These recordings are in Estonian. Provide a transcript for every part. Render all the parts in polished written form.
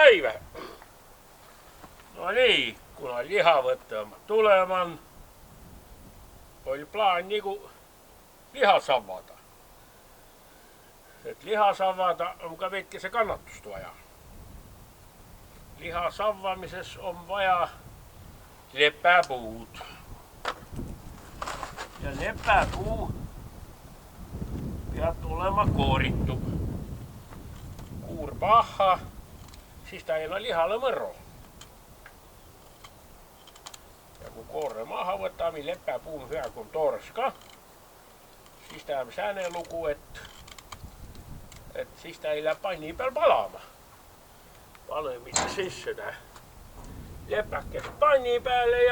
päivä. No niin, kun on lihavõttama tuleman, oli plaan niinku liha savata. Et liha savata on ka veitke se kannatust vaja. Liha savvamisessa on vaja leppäpuut. Ja leppäpuu peab olema koorittu. Kuur paha, siis ta ei ole lihalle mõro. Ja kun koore maha võtame leppäpuun hyvä kun toores ka, siis ta on sääne lugu, et siis ta ei lähe panni peal palama. Paneme siis seda lepäkest panni peale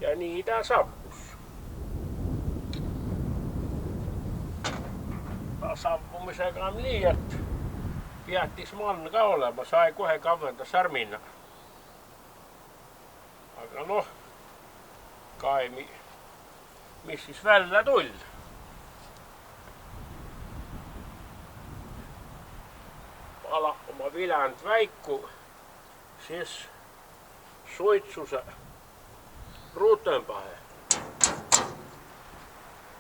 ja nii ta sappus. Sampumisega on nii, et peattis mann ka olema, sai kohe kavvenda särmina. Aga noh, kai mis siis välja tull. Pala oma viländ väiku, siis suitsuse ruutenpahe.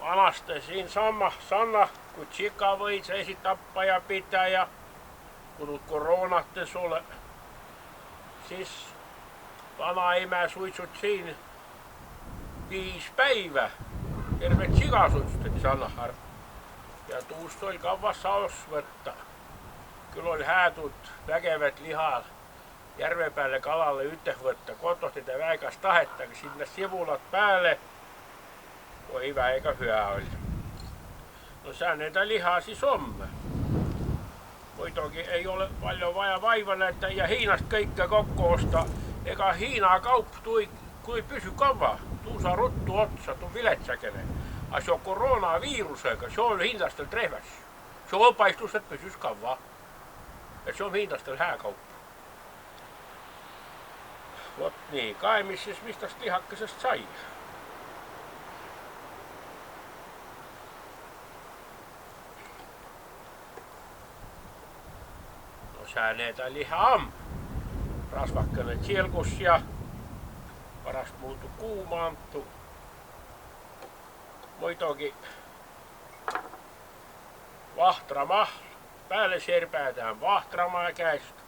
Vanasti siin sanna, kun tsika võid esi tappa ja pitää ja kun koronates ole, siis vanaemä suitsut siin 5 päivä. Terve tsika suitsuteti sannahar. Ja tuust oli kavassa osvõtta. Kyllä oli häätut väkevät lihaa järve päälle kalalle yhteen võtta. Kotosti te väikas tahettakin sinne sivulat päälle. Oi väikä hyvä oli. No sääneitä lihaa siis on. Kuitenkin ei ole paljon vaja vaivanetta ja Hiinasta kaikkea kokko ostaa. Ega Hiinaa kaup kui pysy kava. Tuu saa ruttu otsa, tuu viletsäkene. A se on koronavirusega, se on Hiinastel trehväs. Se on paistus, et pysys kava. Ja se on Hiinastel hääkauppa. Vot niin, kai missis mistäs lihakkasesta sai. Sääneitä lihaa. Rasvakkainen sielkus ja paras muutu kuumaantu. Muitokin vahtrama. Päälle serpäätään vahtramaa käistä.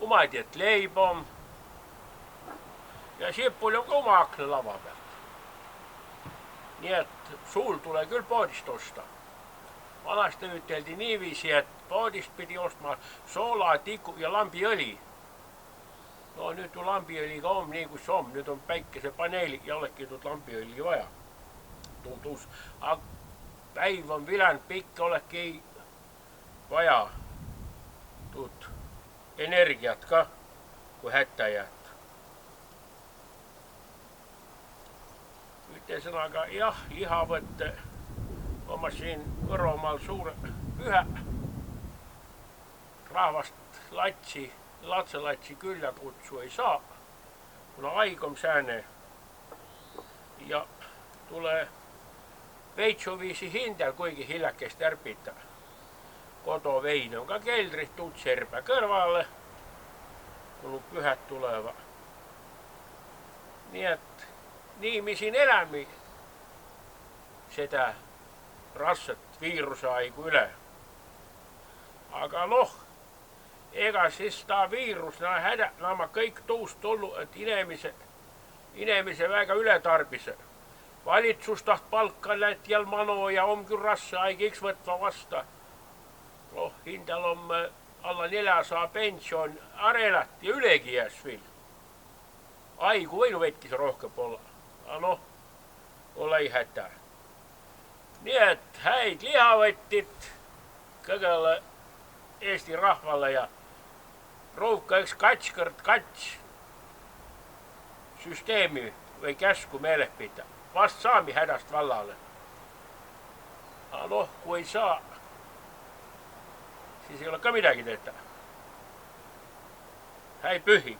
Umaitet leipom. Ja sieppuili on oma akne lava pealt. Nii et suul tulee kyllä poodistosta. Vanasti üteldi niiviisi, et poodist pidi ostma soolaa, tikku ja lampiõli. No nüüd tuu lampiõliga on nii kus on, nüüd on päikesepaneeli ja olekki tuut lampiõli vaja. Tuntus, aga päiv on viländ pikk, olekki ei vaja tuut energiat ka, kui hätta jäät. Ütlesõnaga jah, lihavõtte oma siin Võromaal suure ühe rahvast latselatsi külla kutsu ei saa, kuna haig on sääne ja tule veitsuviisi hindel, kuigi hiljakest ärpita. Kodovein on ka keldrit tuut serpä kõrvalle, kun pühät tuleva. Nii et niimisin elämi seda rasset viirusaigu üle. Aga noh, ega siis ta viirus, nämä kõik tuust tullu, et inimese väga üle tarbise. Valitsus taht palka Lätjal mano ja on küll rasse aigiks võtva vasta. Noh, hindal on alla 400 pension arelat ja ülegi jääs veel. Aigu võinu vetkis rohkem olla. Aga noh, ole ei hätä. Nii et häid lihavõttit kõigele Eesti rahvalle ja proovka üks katskõrd kats süsteemi või käsku meeleh pita. Vast saami hädast vallale. Aga noh, kui ei saa, siis ei ole ka midagi teeta. Häid pühi!